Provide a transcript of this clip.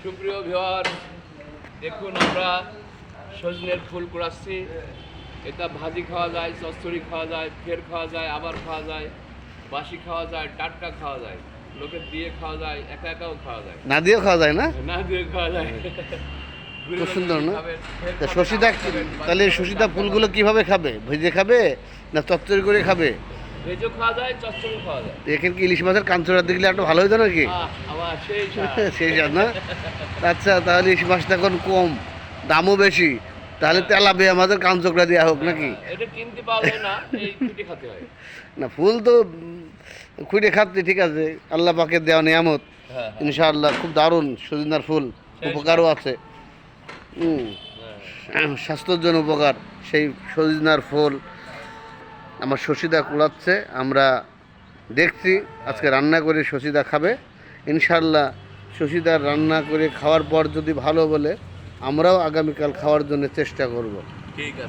সুপ্রিয় ভিউয়ার, দেখুন আমরা সজনের ফুল কুড়াচ্ছি। এটা ভাজি খাওয়া যায়, চচ্চড়ি খাওয়া যায়, ফের খাওয়া যায়, আবার খাওয়া যায়, বাসি খাওয়া যায়, টাটকা খাওয়া যায়, লোকের দিয়ে খাওয়া যায়, একা একাও খাওয়া যায়, না দিয়েও খাওয়া যায় না? না দিয়ে খাওয়া যায়। খুব সুন্দর না? তা শশীদা, তাহলে শশীদা ফুলগুলো কিভাবে খাবে? ভেজে খাবে না চচ্চড়ি করে খাবে? ভেজও খাওয়া যায়, চচ্চড়ি খাওয়া যায়। এখানে কি ইলিশ মাছের কাঞ্চড়া দেখলে একটু ভালো হইতো নাকি? আবার সেই স্বাদ। সেই স্বাদ না? আচ্ছা, তাহলে ইলিশ মাছটা এখন কম, দামও বেশি, তাহলে তেলাপিয়া মাছের কাঞ্চকড়া দেওয়া হোক নাকি? এটা কিনতে পাওয়া যায় না, এই কুটি খেতে হয়। না, ফুল তো খুঁড়ে খাচ্ছি, ঠিক আছে, আল্লাহ পাকের দেওয়া নিয়ামত। ইনশাআল্লাহ খুব দারুণ সজিনার ফুল, উপকারও আছে। স্বাস্থ্যের জন্য উপকার সেই সজিনার ফুল আমার শশীদা কুড়াচ্ছে। আমরা দেখছি আজকে রান্না করে শশীদা খাবে ইনশাআল্লাহ। শশীদার রান্না করে খাওয়ার পর যদি ভালো বলে, আমরাও আগামীকাল খাওয়ার জন্য চেষ্টা করব। ঠিক আছে।